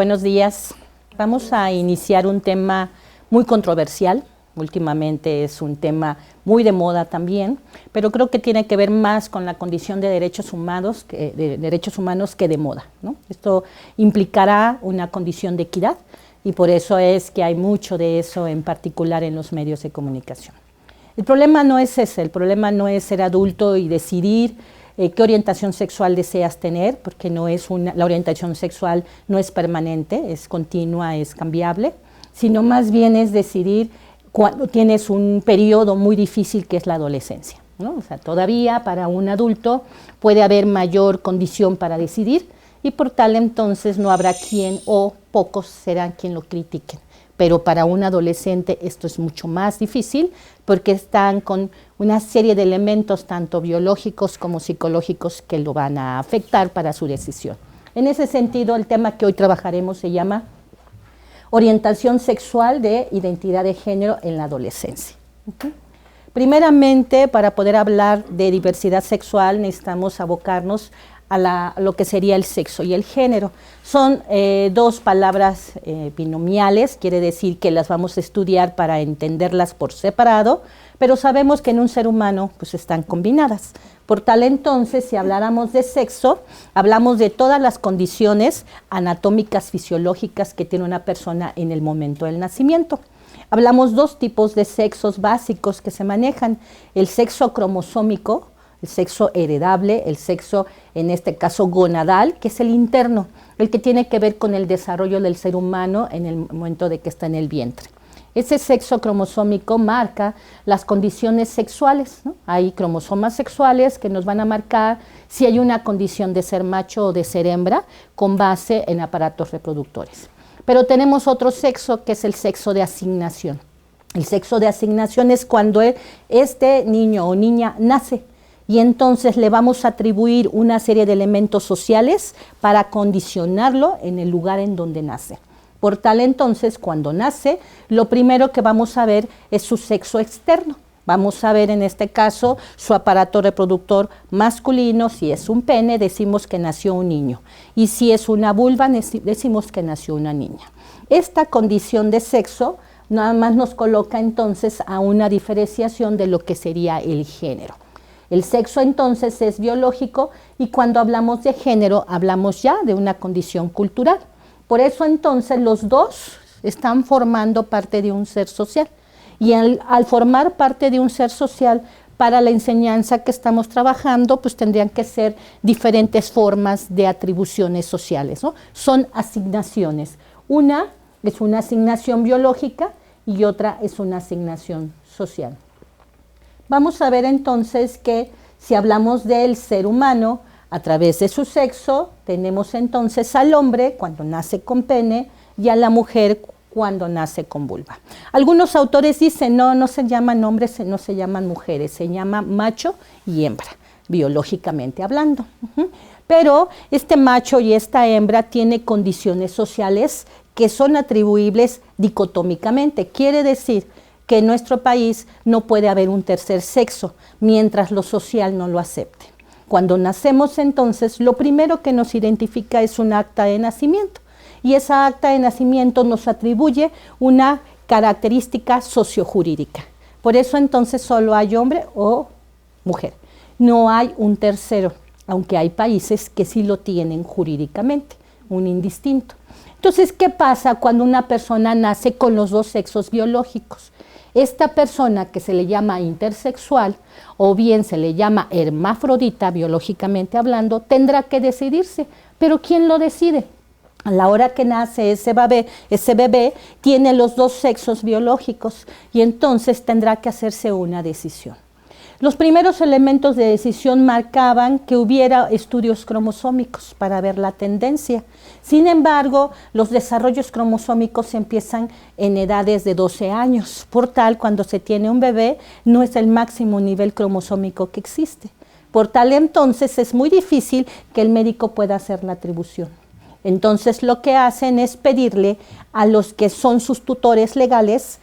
buenos días. Vamos a iniciar un tema muy controversial. Últimamente es un tema muy de moda también, pero creo que tiene que ver más con la condición de derechos humanos que de moda, ¿no? Esto implicará una condición de equidad y por eso es que hay mucho de eso en particular en los medios de comunicación. El problema no es ese, el problema no es ser adulto y decidir qué orientación sexual deseas tener, porque la orientación sexual no es permanente, es continua, es cambiable, sino más bien es decidir cuando tienes un periodo muy difícil que es la adolescencia, ¿no? O sea, todavía para un adulto puede haber mayor condición para decidir y por tal entonces no habrá quien o pocos serán quien lo critiquen. Pero para un adolescente esto es mucho más difícil porque están con una serie de elementos tanto biológicos como psicológicos que lo van a afectar para su decisión. En ese sentido, el tema que hoy trabajaremos se llama orientación sexual de identidad de género en la adolescencia. Primeramente, para poder hablar de diversidad sexual necesitamos abocarnos a lo que sería el sexo y el género. Son dos palabras binomiales, quiere decir que las vamos a estudiar para entenderlas por separado, pero sabemos que en un ser humano pues están combinadas. Por tal entonces, si habláramos de sexo, hablamos de todas las condiciones anatómicas, fisiológicas que tiene una persona en el momento del nacimiento. Hablamos dos tipos de sexos básicos que se manejan, el sexo cromosómico, el sexo heredable, el sexo, en este caso, gonadal, que es el interno, el que tiene que ver con el desarrollo del ser humano en el momento de que está en el vientre. Ese sexo cromosómico marca las condiciones sexuales, ¿no? Hay cromosomas sexuales que nos van a marcar si hay una condición de ser macho o de ser hembra con base en aparatos reproductores. Pero tenemos otro sexo que es el sexo de asignación. El sexo de asignación es cuando este niño o niña nace. Y entonces le vamos a atribuir una serie de elementos sociales para condicionarlo en el lugar en donde nace. Por tal entonces, cuando nace, lo primero que vamos a ver es su sexo externo. Vamos a ver en este caso su aparato reproductor masculino. Si es un pene, decimos que nació un niño. Y si es una vulva, decimos que nació una niña. Esta condición de sexo nada más nos coloca entonces a una diferenciación de lo que sería el género. El sexo entonces es biológico y cuando hablamos de género hablamos ya de una condición cultural. Por eso entonces los dos están formando parte de un ser social y al formar parte de un ser social para la enseñanza que estamos trabajando pues tendrían que ser diferentes formas de atribuciones sociales, ¿no? Son asignaciones. Una es una asignación biológica y otra es una asignación social. Vamos a ver entonces que si hablamos del ser humano a través de su sexo, tenemos entonces al hombre cuando nace con pene y a la mujer cuando nace con vulva. Algunos autores dicen, no se llaman hombres, no se llaman mujeres, se llama macho y hembra, biológicamente hablando. Pero este macho y esta hembra tiene condiciones sociales que son atribuibles dicotómicamente, quiere decir que en nuestro país no puede haber un tercer sexo, mientras lo social no lo acepte. Cuando nacemos entonces, lo primero que nos identifica es un acta de nacimiento, y esa acta de nacimiento nos atribuye una característica sociojurídica. Por eso entonces solo hay hombre o mujer. No hay un tercero, aunque hay países que sí lo tienen jurídicamente, un indistinto. Entonces, ¿qué pasa cuando una persona nace con los dos sexos biológicos? Esta persona que se le llama intersexual o bien se le llama hermafrodita, biológicamente hablando, tendrá que decidirse. ¿Pero quién lo decide? A la hora que nace ese bebé tiene los dos sexos biológicos y entonces tendrá que hacerse una decisión. Los primeros elementos de decisión marcaban que hubiera estudios cromosómicos para ver la tendencia. Sin embargo, los desarrollos cromosómicos empiezan en edades de 12 años. Por tal, cuando se tiene un bebé, no es el máximo nivel cromosómico que existe. Por tal, entonces, es muy difícil que el médico pueda hacer la atribución. Entonces, lo que hacen es pedirle a los que son sus tutores legales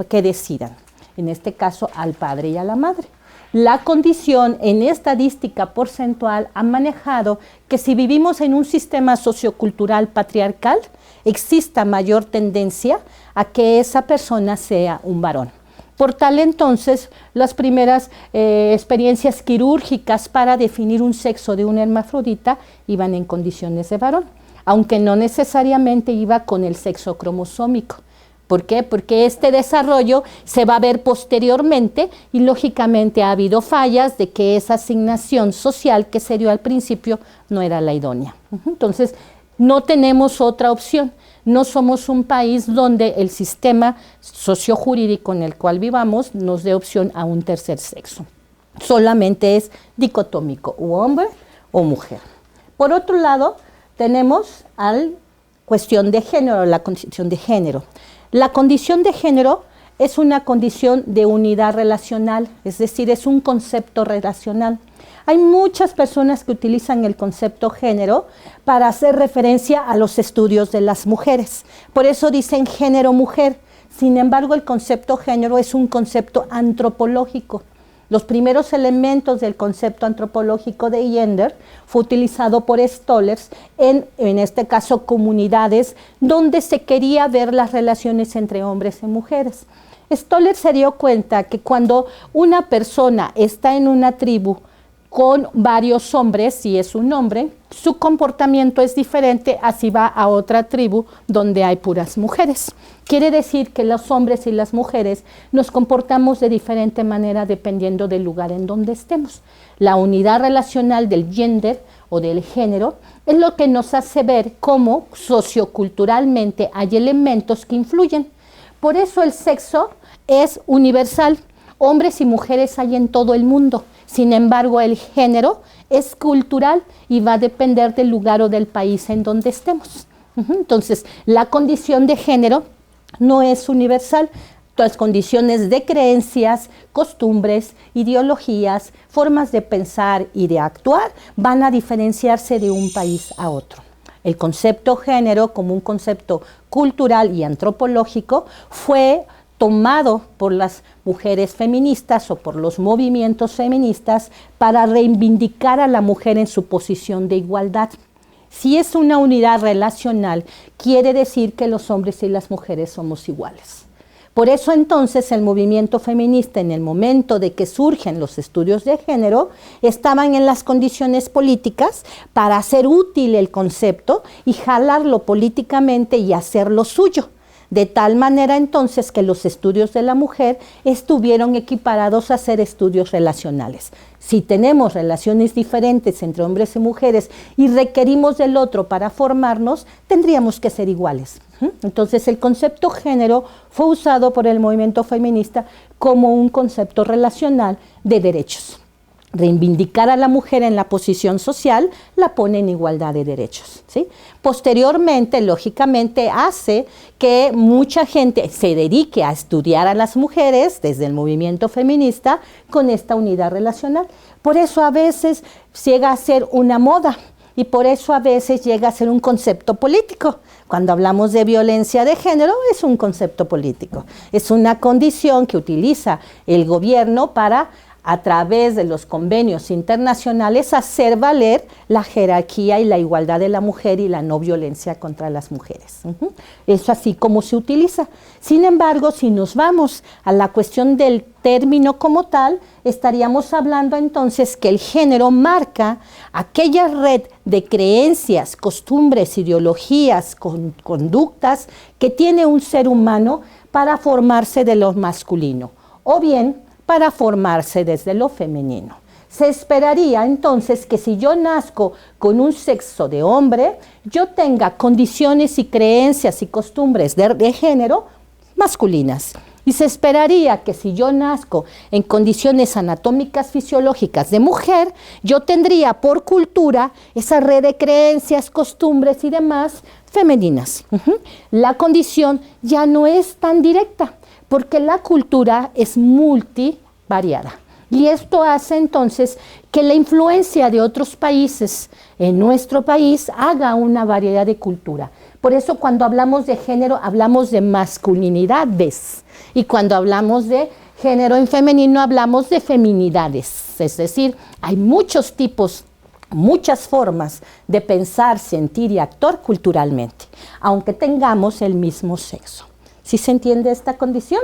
que decidan. En este caso, al padre y a la madre. La condición en estadística porcentual ha manejado que si vivimos en un sistema sociocultural patriarcal, exista mayor tendencia a que esa persona sea un varón. Por tal entonces, las primeras experiencias quirúrgicas para definir un sexo de un hermafrodita iban en condiciones de varón, aunque no necesariamente iba con el sexo cromosómico. ¿Por qué? Porque este desarrollo se va a ver posteriormente y lógicamente ha habido fallas de que esa asignación social que se dio al principio no era la idónea. Entonces, no tenemos otra opción. No somos un país donde el sistema sociojurídico en el cual vivamos nos dé opción a un tercer sexo. Solamente es dicotómico, o hombre o mujer. Por otro lado, tenemos la cuestión de género, la condición de género. La condición de género es una condición de unidad relacional, es decir, es un concepto relacional. Hay muchas personas que utilizan el concepto género para hacer referencia a los estudios de las mujeres. Por eso dicen género-mujer. Sin embargo, el concepto género es un concepto antropológico. Los primeros elementos del concepto antropológico de gender fue utilizado por Stollers en este caso, comunidades donde se quería ver las relaciones entre hombres y mujeres. Stollers se dio cuenta que cuando una persona está en una tribu con varios hombres, si es un hombre, su comportamiento es diferente a si va a otra tribu donde hay puras mujeres. Quiere decir que los hombres y las mujeres nos comportamos de diferente manera dependiendo del lugar en donde estemos. La unidad relacional del gender o del género es lo que nos hace ver cómo socioculturalmente hay elementos que influyen. Por eso el sexo es universal. Hombres y mujeres hay en todo el mundo. Sin embargo, el género es cultural y va a depender del lugar o del país en donde estemos. Entonces, la condición de género no es universal. Las condiciones de creencias, costumbres, ideologías, formas de pensar y de actuar van a diferenciarse de un país a otro. El concepto género como un concepto cultural y antropológico fue tomado por las mujeres feministas o por los movimientos feministas para reivindicar a la mujer en su posición de igualdad. Si es una unidad relacional, quiere decir que los hombres y las mujeres somos iguales. Por eso entonces el movimiento feminista, en el momento de que surgen los estudios de género, estaban en las condiciones políticas para hacer útil el concepto y jalarlo políticamente y hacerlo suyo. De tal manera entonces que los estudios de la mujer estuvieron equiparados a ser estudios relacionales. Si tenemos relaciones diferentes entre hombres y mujeres y requerimos del otro para formarnos, tendríamos que ser iguales. Entonces el concepto género fue usado por el movimiento feminista como un concepto relacional de derechos. Reivindicar a la mujer en la posición social la pone en igualdad de derechos, ¿sí? Posteriormente, lógicamente, hace que mucha gente se dedique a estudiar a las mujeres desde el movimiento feminista con esta unidad relacional. Por eso a veces llega a ser una moda y por eso a veces llega a ser un concepto político. Cuando hablamos de violencia de género, es un concepto político. Es una condición que utiliza el gobierno para, a través de los convenios internacionales, hacer valer la jerarquía y la igualdad de la mujer y la no violencia contra las mujeres. Es así como se utiliza. Sin embargo, si nos vamos a la cuestión del término como tal, estaríamos hablando entonces que el género marca aquella red de creencias, costumbres, ideologías, conductas que tiene un ser humano para formarse de lo masculino, o bien para formarse desde lo femenino. Se esperaría entonces que si yo nazco con un sexo de hombre, yo tenga condiciones y creencias y costumbres de género masculinas. Y se esperaría que si yo nazco en condiciones anatómicas fisiológicas de mujer, yo tendría por cultura esa red de creencias, costumbres y demás femeninas. La condición ya no es tan directa, porque la cultura es multivariada. Y esto hace entonces que la influencia de otros países en nuestro país haga una variedad de cultura. Por eso cuando hablamos de género, hablamos de masculinidades. Y cuando hablamos de Género en femenino hablamos de feminidades, es decir, hay muchos tipos, muchas formas de pensar, sentir y actuar culturalmente, aunque tengamos el mismo sexo. ¿Sí se entiende esta condición?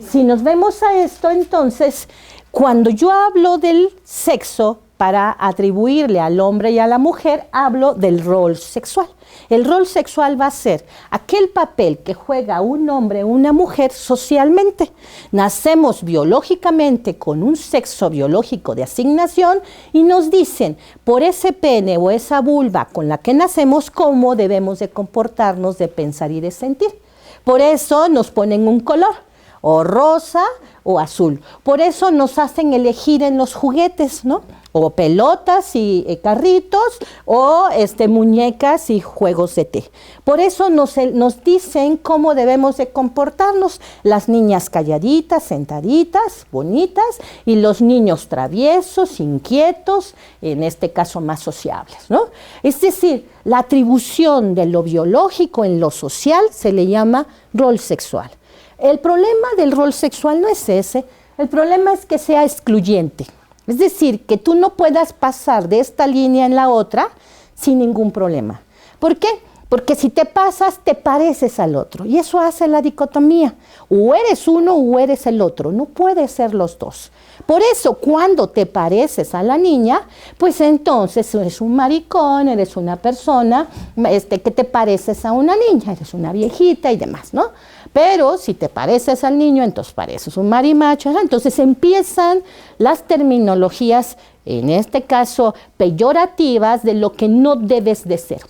Si nos vemos a esto, entonces, cuando yo hablo del sexo para atribuirle al hombre y a la mujer, hablo del rol sexual. El rol sexual va a ser aquel papel que juega un hombre o una mujer socialmente. Nacemos biológicamente con un sexo biológico de asignación y nos dicen por ese pene o esa vulva con la que nacemos cómo debemos de comportarnos, de pensar y de sentir. Por eso nos ponen un color, o rosa o azul. Por eso nos hacen elegir en los juguetes, ¿no? O pelotas y carritos, o muñecas y juegos de té. Por eso nos dicen cómo debemos de comportarnos. Las niñas calladitas, sentaditas, bonitas, y los niños traviesos, inquietos, en este caso más sociables, ¿no? Es decir, la atribución de lo biológico en lo social se le llama rol sexual. El problema del rol sexual no es ese, el problema es que sea excluyente. Es decir, que tú no puedas pasar de esta línea en la otra sin ningún problema. ¿Por qué? Porque si te pasas, te pareces al otro. Y eso hace la dicotomía. O eres uno o eres el otro. No puede ser los dos. Por eso, cuando te pareces a la niña, pues entonces eres un maricón, eres una persona que te pareces a una niña, eres una viejita y demás, ¿no? Pero si te pareces al niño, entonces pareces un marimacho. Entonces empiezan las terminologías, en este caso peyorativas, de lo que no debes de ser.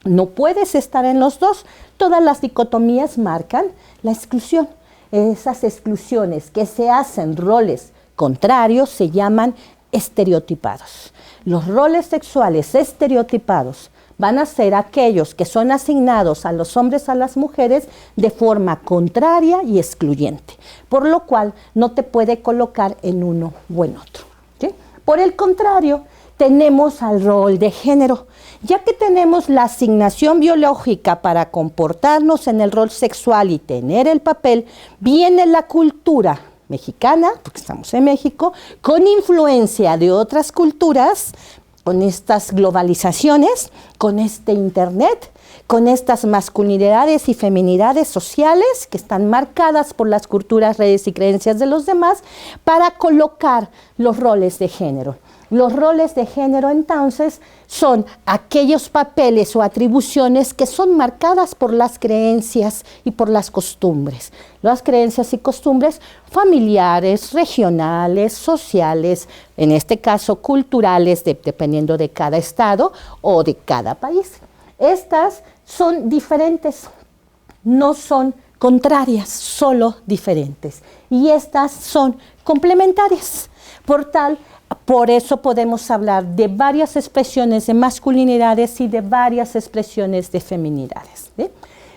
No puedes estar en los dos. Todas las dicotomías marcan la exclusión. Esas exclusiones que se hacen roles contrarios se llaman estereotipados. Los roles sexuales estereotipados van a ser aquellos que son asignados a los hombres, a las mujeres, de forma contraria y excluyente, por lo cual no te puede colocar en uno o en otro, ¿sí? Por el contrario, tenemos al rol de género. Ya que tenemos la asignación biológica para comportarnos en el rol sexual y tener el papel, viene la cultura mexicana, porque estamos en México, con influencia de otras culturas, con estas globalizaciones, con este internet, con estas masculinidades y feminidades sociales que están marcadas por las culturas, redes y creencias de los demás, para colocar los roles de género. Los roles de género, entonces, son aquellos papeles o atribuciones que son marcadas por las creencias y por las costumbres. Las creencias y costumbres familiares, regionales, sociales, en este caso culturales, dependiendo de cada estado o de cada país. Estas son diferentes, no son contrarias, solo diferentes. Y estas son complementarias. Por eso podemos hablar de varias expresiones de masculinidades y de varias expresiones de feminidades, ¿sí?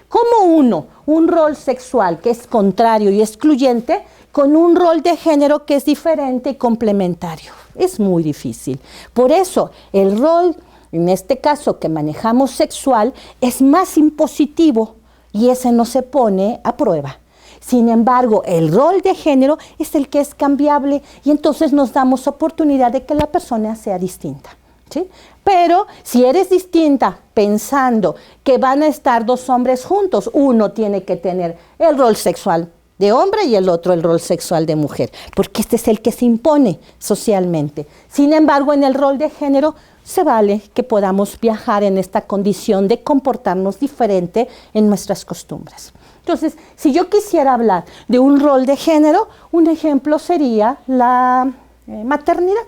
Como un rol sexual que es contrario y excluyente, con un rol de género que es diferente y complementario. Es muy difícil. Por eso el rol, en este caso que manejamos sexual, es más impositivo y ese no se pone a prueba. Sin embargo, el rol de género es el que es cambiable y entonces nos damos oportunidad de que la persona sea distinta, ¿sí? Pero si eres distinta pensando que van a estar dos hombres juntos, uno tiene que tener el rol sexual de hombre y el otro el rol sexual de mujer, porque este es el que se impone socialmente. Sin embargo, en el rol de género se vale que podamos viajar en esta condición de comportarnos diferente en nuestras costumbres. Entonces, si yo quisiera hablar de un rol de género, un ejemplo sería la maternidad.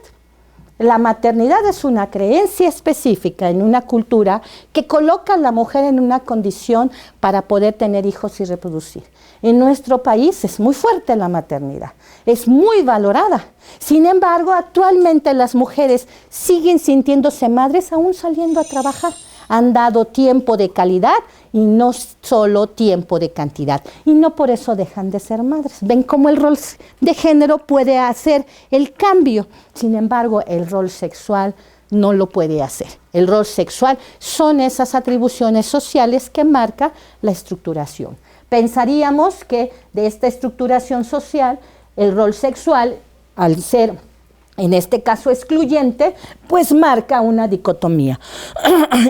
La maternidad es una creencia específica en una cultura que coloca a la mujer en una condición para poder tener hijos y reproducir. En nuestro país es muy fuerte la maternidad, es muy valorada. Sin embargo, actualmente las mujeres siguen sintiéndose madres aún saliendo a trabajar. Han dado tiempo de calidad y no solo tiempo de cantidad. Y no por eso dejan de ser madres. Ven cómo el rol de género puede hacer el cambio. Sin embargo, el rol sexual no lo puede hacer. El rol sexual son esas atribuciones sociales que marca la estructuración. Pensaríamos que de esta estructuración social el rol sexual, al ser en este caso excluyente, pues marca una dicotomía.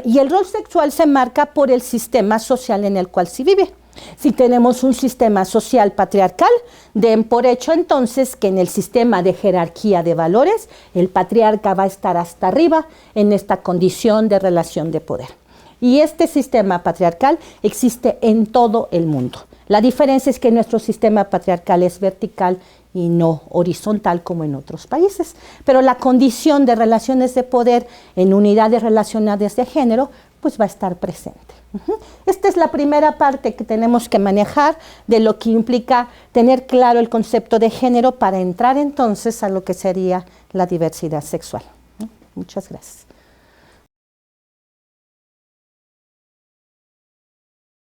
Y el rol sexual se marca por el sistema social en el cual se vive. Si tenemos un sistema social patriarcal, den por hecho entonces que en el sistema de jerarquía de valores, el patriarca va a estar hasta arriba en esta condición de relación de poder. Y este sistema patriarcal existe en todo el mundo. La diferencia es que nuestro sistema patriarcal es vertical y no horizontal como en otros países. Pero la condición de relaciones de poder en unidades relacionales de género, pues va a estar presente. Esta es la primera parte que tenemos que manejar de lo que implica tener claro el concepto de género para entrar entonces a lo que sería la diversidad sexual. Muchas gracias.